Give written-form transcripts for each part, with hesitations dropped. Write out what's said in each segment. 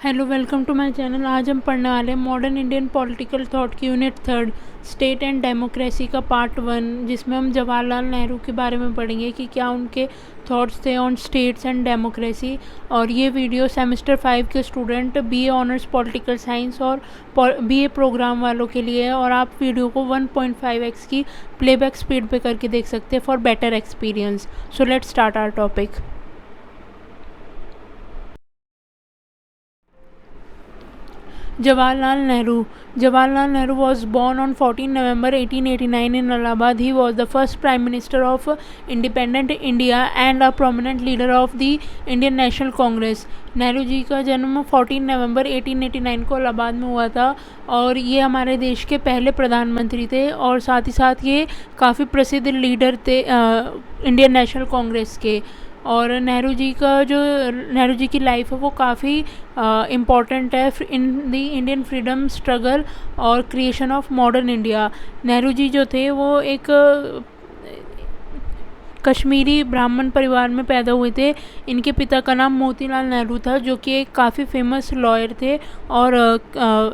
Hello, welcome to my channel. आज हम पढ़ने वाले हैं मॉडर्न इंडियन पॉलिटिकल थॉट की यूनिट 3 स्टेट एंड डेमोक्रेसी का पार्ट 1, जिसमें हम जवाहरलाल नेहरू के बारे में पढ़ेंगे कि क्या उनके थॉट्स थे ऑन स्टेट्स एंड डेमोक्रेसी। और ये वीडियो सेमेस्टर 5 के student BA honours political science और बीए प्रोग्राम वालों के लिए है, और आप वीडियो को 1.5x की प्लेबैक स्पीड पे करके देख सकते हैं for better experience. So let's start our topic. Jawaharlal Nehru was born on 14 November 1889 in Allahabad. He was the first Prime Minister of independent India and a prominent leader of the Indian National Congress. Nehru ji का जन्म 14 नवंबर 1889 को इलाहाबाद में हुआ था, और ये हमारे देश के पहले प्रधानमंत्री थे, और साथ ही साथ ये काफ़ी प्रसिद्ध लीडर थे इंडियन नेशनल कांग्रेस के। और नेहरू जी की लाइफ है वो काफ़ी इम्पॉर्टेंट है in the Indian freedom struggle और creation of modern India. Nehru ji जो थे वो एक कश्मीरी ब्राह्मण परिवार में पैदा हुए थे। इनके पिता का नाम मोतीलाल नेहरू था, जो कि एक काफ़ी फेमस लॉयर थे और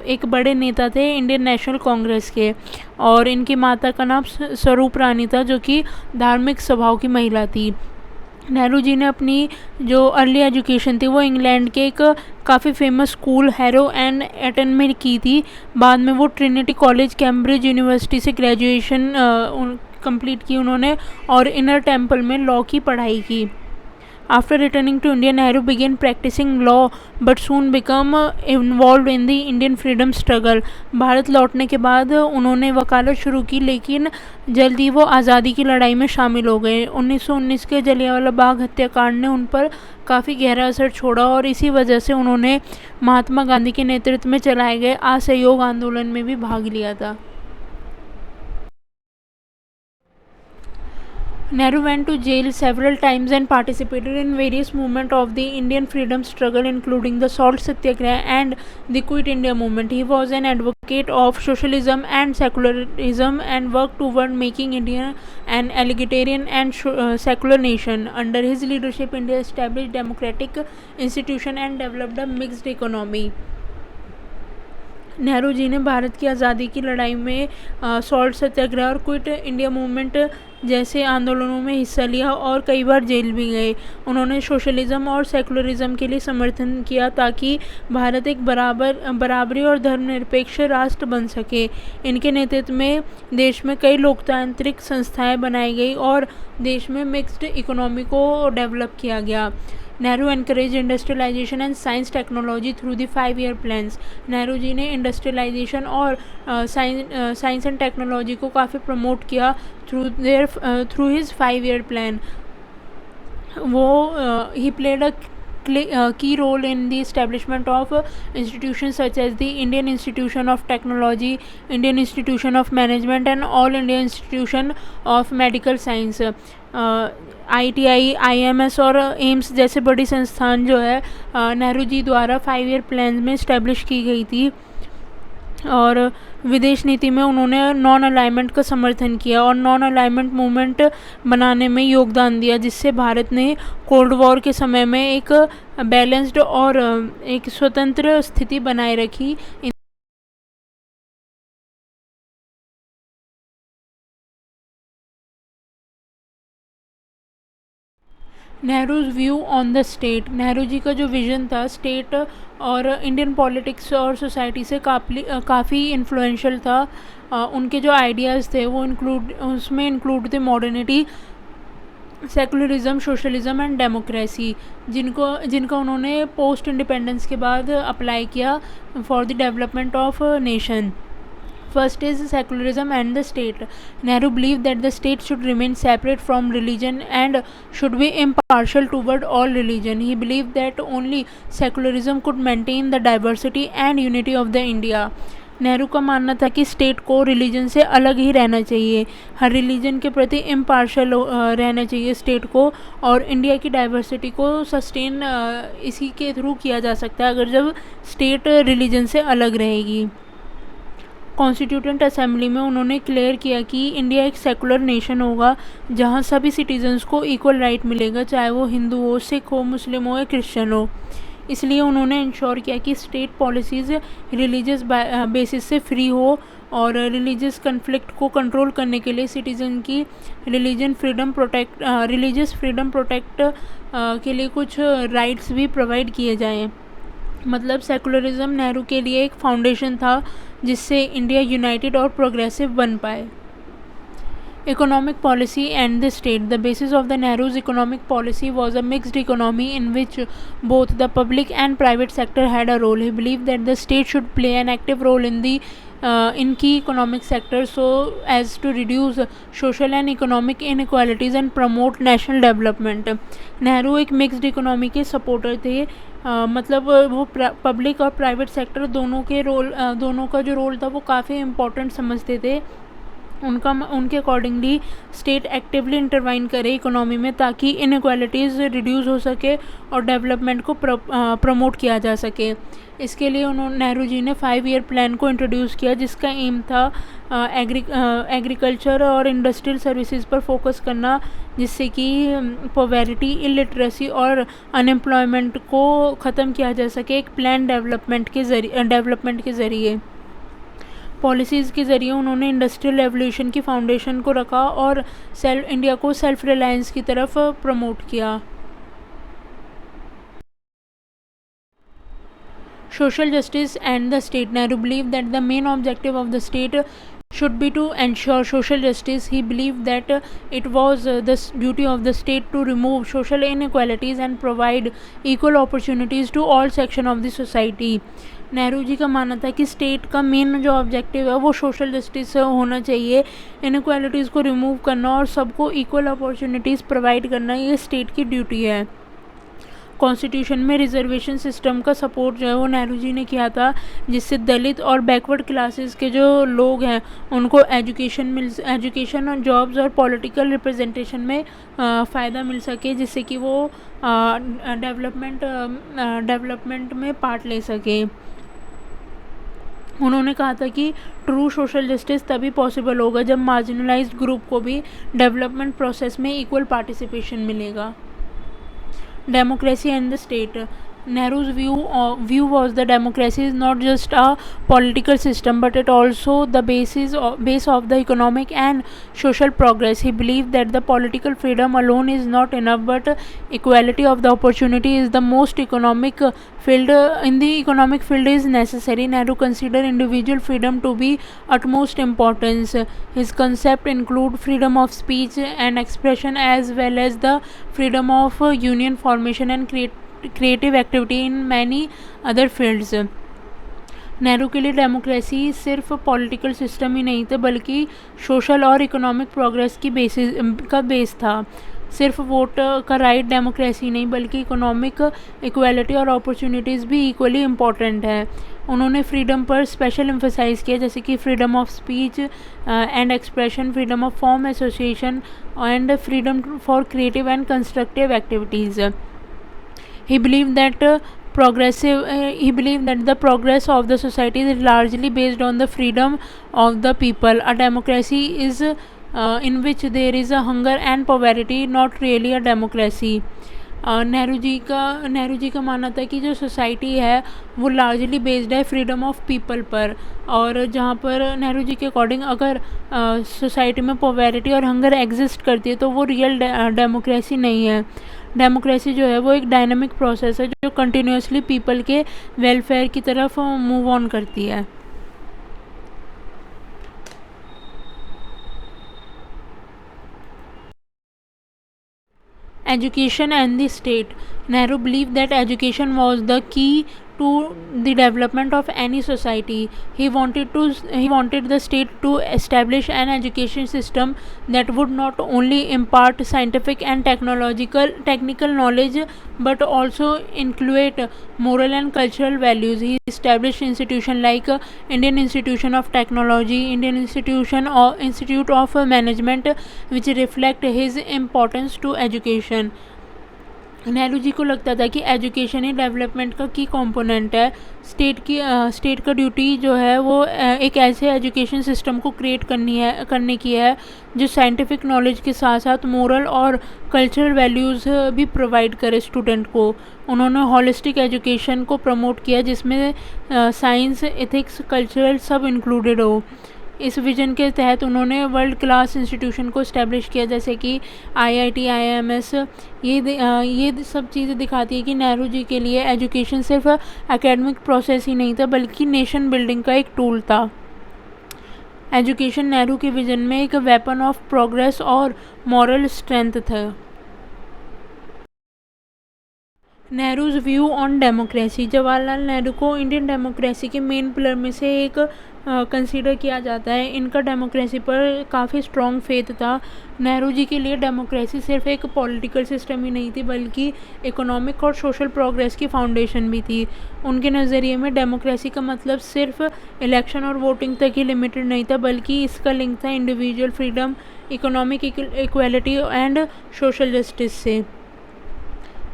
एक बड़े नेता थे इंडियन नेशनल कांग्रेस के। और इनकी माता का नाम स्वरूप रानी था, जो कि धार्मिक स्वभाव की महिला थी। नेहरू जी ने अपनी जो अर्ली एजुकेशन थी वो इंग्लैंड के एक काफ़ी famous school harrow and Eton में की थी। बाद में वो ट्रिनिटी कॉलेज कैम्ब्रिज यूनिवर्सिटी से ग्रेजुएशन कंप्लीट की उन्होंने, और इनर टेम्पल में लॉ की पढ़ाई की। After returning to India, Nehru began practicing law but soon became involved in the Indian freedom struggle. Bharat लौटने के बाद उन्होंने वकालत शुरू की, लेकिन जल्दी वो आज़ादी की लड़ाई में शामिल हो गए। 1919 के जलियांवाला बाग हत्याकांड ने उन पर काफ़ी गहरा असर छोड़ा, और इसी वजह से उन्होंने महात्मा गांधी के नेतृत्व में चलाए गए असहयोग आंदोलन में भी भाग लिया था। Nehru went to jail several times and participated in various movements of the Indian freedom struggle, including the Salt Satyagraha and the Quit India movement. He was an advocate of socialism and secularism and worked toward making India an egalitarian and secular nation. Under his leadership, India established democratic institutions and developed a mixed economy. Nehru ji ने भारत की आज़ादी की लड़ाई में salt सत्याग्रह और quit India movement जैसे आंदोलनों में हिस्सा लिया, और कई बार जेल भी गए। उन्होंने सोशलिज़म और सेकुलरिज़म के लिए समर्थन किया ताकि भारत एक बराबरी और धर्मनिरपेक्ष राष्ट्र बन सके। इनके नेतृत्व में देश में कई लोकतांत्रिक संस्थाएं बनाई गई और देश में मिक्स्ड इकोनॉमी को डेवलप किया गया। Nehru encourage industrialisation and science technology through the 5 year plans. Nehru ji ने इंडस्ट्रियलाइजेशन और साइंस एंड टेक्नोलॉजी को काफ़ी प्रमोट किया through his 5 year plan. He played a key role in the establishment of institutions such as the Indian Institution of Technology, Indian Institution of Management and All India Institution of Medical Science। ITI, IMS और AIIMS जैसे बड़ी संस्थान जो है नेहरू जी द्वारा 5 year plan में establish की गई थी। और विदेश नीति में उन्होंने नॉन अलाइनमेंट का समर्थन किया और नॉन अलाइनमेंट मूवमेंट बनाने में योगदान दिया, जिससे भारत ने कोल्ड वॉर के समय में एक बैलेंस्ड और एक स्वतंत्र स्थिति बनाए रखी। Nehru's view on the state. Nehru ji का जो विज़न था स्टेट और इंडियन पॉलिटिक्स और सोसाइटी से काफ़ी इन्फ्लुएंशियल था। उनके जो आइडियाज़ थे वो उसमें इंक्लूड थे modernity, secularism, socialism and democracy, जिनका उन्होंने पोस्ट इंडिपेंडेंस के बाद अप्लाई किया for the development of nation. First is secularism and the state. Nehru believed that the state should remain separate from religion and should be impartial toward all religion. He believed that only secularism could maintain the diversity and unity of the India. Nehru का मानना था कि state को religion से अलग ही रहना चाहिए, हर religion के प्रति इम्पार्शल रहना चाहिए स्टेट को, और इंडिया की डाइवर्सिटी को सस्टेन इसी के थ्रू किया जा सकता है अगर जब स्टेट रिलीजन से अलग रहेगी। कॉन्स्टिट्यूटेंट असेंबली में उन्होंने क्लियर किया कि इंडिया एक सेकुलर नेशन होगा जहां सभी सिटीजन्स को इक्वल राइट मिलेगा, चाहे वो हिंदू हो, सिख हो, मुस्लिम हो या क्रिश्चियन हो। इसलिए उन्होंने इंश्योर किया कि स्टेट पॉलिसीज़ रिलीजियस बेसिस से फ्री हो और रिलीजियस कन्फ्लिक्ट को कंट्रोल करने के लिए सिटीज़न की रिलीजियस फ्रीडम प्रोटेक्ट के लिए कुछ राइट्स भी प्रोवाइड किए जाएँ। मतलब सेकुलरिज्म नेहरू के लिए एक फाउंडेशन था जिससे इंडिया यूनाइटेड और प्रोग्रेसिव बन पाए। Economic policy and the state. The basis of the Nehru's economic policy was a mixed economy in which both the public and private sector had a role. He believed that the state should play an active role in key economic sectors so as to reduce social and economic inequalities and promote national development. Nehru एक mixed economy के supporter थे। मतलब वो public और private sector दोनों का जो role था वो काफ़ी इम्पोर्टेंट समझते थे। उनके अकॉर्डिंगली स्टेट एक्टिवली इंटरवाइन करे इकोनॉमी में ताकि इनइक्वालिटीज़ रिड्यूस हो सके और डेवलपमेंट को प्रमोट किया जा सके। इसके लिए नेहरू जी ने 5 ईयर प्लान को इंट्रोड्यूस किया जिसका एम था एग्रीकल्चर और इंडस्ट्रियल सर्विसेज पर फोकस करना, जिससे कि पॉवर्टी, इलिटरेसी और अनएम्प्लॉयमेंट को ख़त्म किया जा सके एक प्लान डेवलपमेंट के ज़रिए। पॉलिसीज़ के ज़रिए उन्होंने इंडस्ट्रियल रेवोल्यूशन की फाउंडेशन को रखा और इंडिया को सेल्फ रिलायंस की तरफ प्रमोट किया। Social justice and the state. Nehru believed that the main objective of the state should be to ensure social justice. He believed that it was the duty of the state to remove social inequalities and provide equal opportunities to all sections of the society. Nehru ji का मानना था कि state का main जो objective है वो social justice होना चाहिए, इनइक्वालिटीज़ को रिमूव करना और सबको इक्वल अपॉर्चुनिटीज़ प्रोवाइड करना, ये स्टेट की ड्यूटी है। कॉन्स्टिट्यूशन में रिजर्वेशन सिस्टम का सपोर्ट जो है वो नेहरू जी ने किया था, जिससे दलित और बैकवर्ड क्लासेस के जो लोग हैं उनको एजुकेशन और जॉब्स और पॉलिटिकल रिप्रेजेंटेशन में फ़ायदा मिल सके, जिससे कि वो डेवलपमेंट में पार्ट ले सके। उन्होंने कहा था कि ट्रू सोशल जस्टिस तभी पॉसिबल होगा जब मार्जिनलाइज्ड ग्रुप को भी डेवलपमेंट प्रोसेस में इक्वल पार्टिसिपेशन मिलेगा। Democracy and the state. Nehru's view was that democracy is not just a political system but it also the base of the economic and social progress. He believed that the political freedom alone is not enough but equality of the opportunity is the most economic field in the economic field is necessary. Nehru considered individual freedom to be utmost importance. His concept include freedom of speech and expression as well as the freedom of union formation and creative activity in many other fields. Nehru के लिए democracy सिर्फ political system ही नहीं था बल्कि social और economic progress की base था। सिर्फ वोट का राइट डेमोक्रेसी नहीं बल्कि इकोनॉमिक इक्वालिटी और अपॉर्चुनिटीज़ भी इक्वली इम्पॉर्टेंट है। उन्होंने फ्रीडम पर स्पेशल एम्फसाइज़ किया, जैसे कि freedom of speech and expression, freedom of form association and freedom for creative and constructive activities. He believed that the progress of the society is largely based on the freedom of the people. A democracy is in which there is a hunger and poverty, not really a democracy. Nehru ji का मानना था कि जो society है वो largely based है freedom of people पर, और जहाँ पर नेहरू जी के अकॉर्डिंग अगर सोसाइटी में पॉवर्टी और हंगर एग्जिस्ट करती है तो वो रियल डेमोक्रेसी नहीं है। डेमोक्रेसी जो है वो एक डायनामिक प्रोसेस है जो कंटिन्यूसली पीपल के वेलफेयर की तरफ मूव ऑन करती है। Education and the state. Nehru believed that education was the key to the development of any society. He wanted the state to establish an education system that would not only impart scientific and technical knowledge but also include moral and cultural values. He established institutions like Indian Institution of Technology, Indian Institute of Management, which reflect his importance to education. Nehru ji को लगता था कि education ही development का की component है। State का duty जो है वो एक ऐसे एजुकेशन सिस्टम को क्रिएट करने की है जो साइंटिफिक नॉलेज के साथ साथ मोरल और कल्चरल वैल्यूज़ भी प्रोवाइड करे स्टूडेंट को। उन्होंने हॉलिस्टिक एजुकेशन को प्रमोट किया जिसमें साइंस, एथिक्स, कल्चरल सब इंक्लूडेड हो। इस विजन के तहत उन्होंने वर्ल्ड क्लास इंस्टीट्यूशन को इस्टेब्लिश किया, जैसे कि आईआईटी, आईआईएमएस। ये सब चीज़ें दिखाती है कि नेहरू जी के लिए एजुकेशन सिर्फ एकेडमिक प्रोसेस ही नहीं था बल्कि नेशन बिल्डिंग का एक टूल था। एजुकेशन नेहरू के विजन में एक वेपन ऑफ प्रोग्रेस और मॉरल स्ट्रेंथ था। Nehru's view on democracy. Jawaharlal Nehru को इंडियन डेमोक्रेसी के मेन पिलर में से एक कंसीडर किया जाता है। इनका डेमोक्रेसी पर काफ़ी स्ट्रॉन्ग फेथ था। नेहरू जी के लिए डेमोक्रेसी सिर्फ एक पॉलिटिकल सिस्टम ही नहीं थी बल्कि इकोनॉमिक और सोशल प्रोग्रेस की फाउंडेशन भी थी। उनके नज़रिए में डेमोक्रेसी का मतलब सिर्फ इलेक्शन और वोटिंग तक ही लिमिटेड नहीं था बल्कि इसका लिंक था individual freedom, economic equality and social justice से।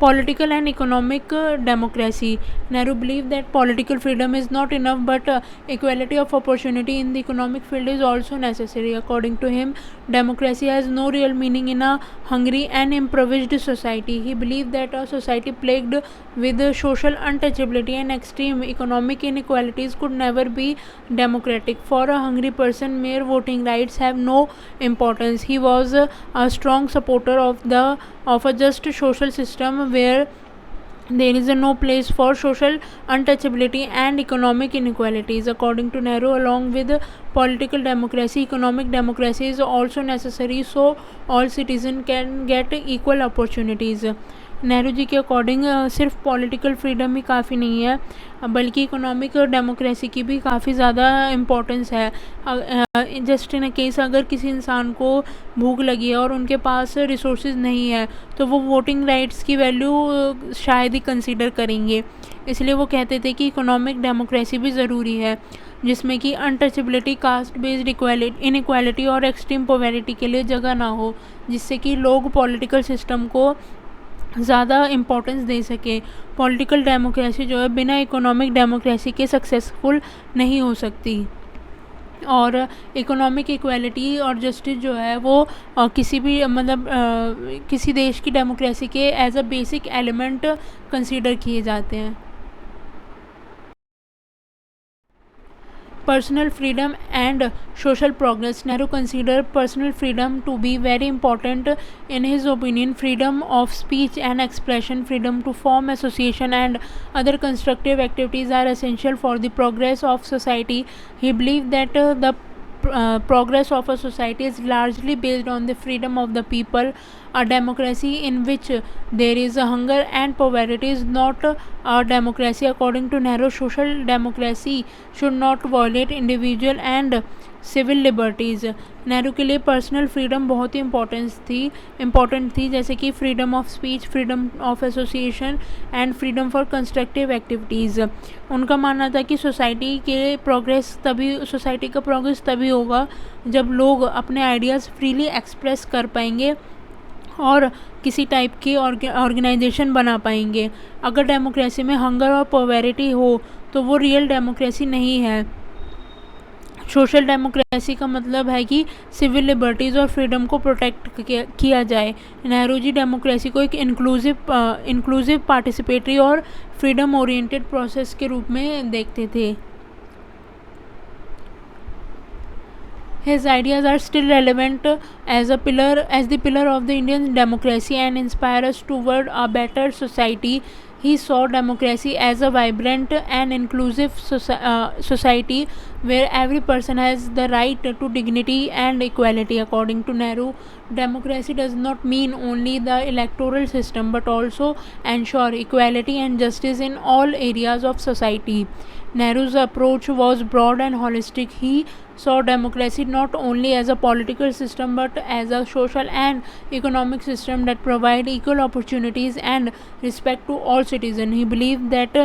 Political and economic democracy. Nehru believed that political freedom is not enough but equality of opportunity in the economic field is also necessary. According to him, democracy has no real meaning in a hungry and impoverished society. He believed that a society plagued with social untouchability and extreme economic inequalities could never be democratic. For a hungry person, mere voting rights have no importance. He was a strong supporter of a just social system where there is no place for social untouchability and economic inequalities. According to Nehru, along with political democracy, economic democracy is also necessary so all citizens can get equal opportunities. Nehru ji के according सिर्फ political freedom ही काफ़ी नहीं है बल्कि economic democracy की भी काफ़ी ज़्यादा इम्पोर्टेंस है। जस्ट इन केस अगर किसी इंसान को भूख लगी है और उनके पास रिसोर्सेज नहीं है तो वो वोटिंग राइट्स की वैल्यू शायद ही कंसीडर करेंगे। इसलिए वो कहते थे कि इकोनॉमिक डेमोक्रेसी भी ज़रूरी है जिसमें कि अनटचेबिलिटी, कास्ट बेस्ड इनइक्वालिटी और एक्सट्रीम पॉवर्टी के लिए जगह ना हो, जिससे कि लोग पॉलिटिकल सिस्टम को ज़्यादा इम्पोर्टेंस दे सके। पॉलिटिकल डेमोक्रेसी जो है बिना इकोनॉमिक डेमोक्रेसी के सक्सेसफुल नहीं हो सकती। और इकोनॉमिक इक्वालिटी और जस्टिस जो है वो किसी भी किसी देश की डेमोक्रेसी के as a basic element consider किए जाते हैं। Personal freedom and social progress. Nehru considered personal freedom to be very important. In his opinion, freedom of speech and expression, freedom to form association and other constructive activities are essential for the progress of society. He believed that the progress of a society is largely based on the freedom of the people. A democracy in which there is a hunger and poverty is not a democracy. According to Nehru, social democracy should not violate individual and civil liberties. Nehru के लिए personal freedom बहुत ही important थी जैसे कि freedom of speech, freedom of association and freedom for constructive activities. उनका मानना था कि सोसाइटी का प्रोग्रेस तभी होगा जब लोग अपने आइडियाज़ फ्रीली एक्सप्रेस कर पाएंगे और किसी टाइप की ऑर्गेनाइजेशन बना पाएंगे। अगर डेमोक्रेसी में हंगर और पॉवर्टी हो तो वो रियल डेमोक्रेसी नहीं है। सोशल डेमोक्रेसी का मतलब है कि सिविल लिबर्टीज़ और फ्रीडम को प्रोटेक्ट किया जाए। नेहरू जी डेमोक्रेसी को एक इंक्लूसिव पार्टिसिपेटरी और फ्रीडम ओरिएंटेड प्रोसेस के रूप में देखते थे। His ideas are still relevant as the pillar of the Indian democracy and inspire us toward a better society. He saw democracy as a vibrant and inclusive society where every person has the right to dignity and equality. According to Nehru, democracy does not mean only the electoral system but also ensure equality and justice in all areas of society. Nehru's approach was broad and holistic. He saw democracy not only as a political system but as a social and economic system that provide equal opportunities and respect to all citizens. He believed that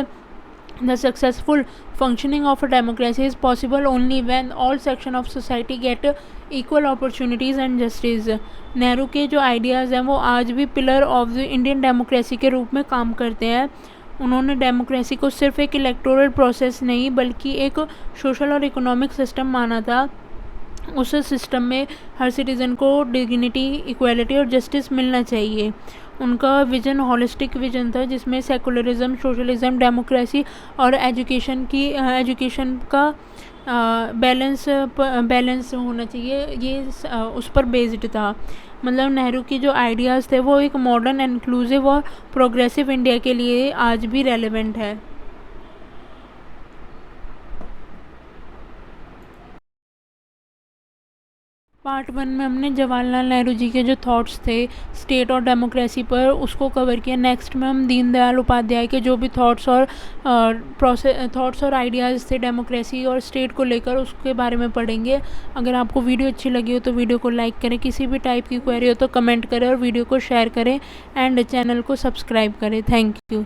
The successful functioning of a democracy is possible only when all sections of society get equal opportunities and justice. Nehru के जो ideas हैं वो आज भी pillar of the Indian democracy के रूप में काम करते हैं। उन्होंने डेमोक्रेसी को सिर्फ एक इलेक्टोरल प्रोसेस नहीं बल्कि एक सोशल और इकोनॉमिक सिस्टम माना था। उस सिस्टम में हर सिटीज़न को डिग्निटी, इक्वालिटी और जस्टिस मिलना चाहिए। उनका विज़न हॉलिस्टिक विज़न था जिसमें सेकुलरिज्म, सोशलिज्म, डेमोक्रेसी और एजुकेशन का बैलेंस होना चाहिए, ये उस पर बेस्ड था। मतलब नेहरू की जो आइडियाज़ थे वो एक मॉडर्न, इंक्लूसिव और प्रोग्रेसिव इंडिया के लिए आज भी रेलेवेंट है। पार्ट 1 में हमने जवाहरलाल नेहरू जी के जो थॉट्स थे स्टेट और डेमोक्रेसी पर उसको कवर किया। नेक्स्ट में हम दीनदयाल उपाध्याय के जो भी थॉट्स और आइडियाज़ थे डेमोक्रेसी और स्टेट को लेकर उसके बारे में पढ़ेंगे। अगर आपको वीडियो अच्छी लगी हो तो वीडियो को लाइक करें, किसी भी टाइप की क्वेरी हो तो कमेंट करें और वीडियो को शेयर करें एंड चैनल को सब्सक्राइब करें। Thank you.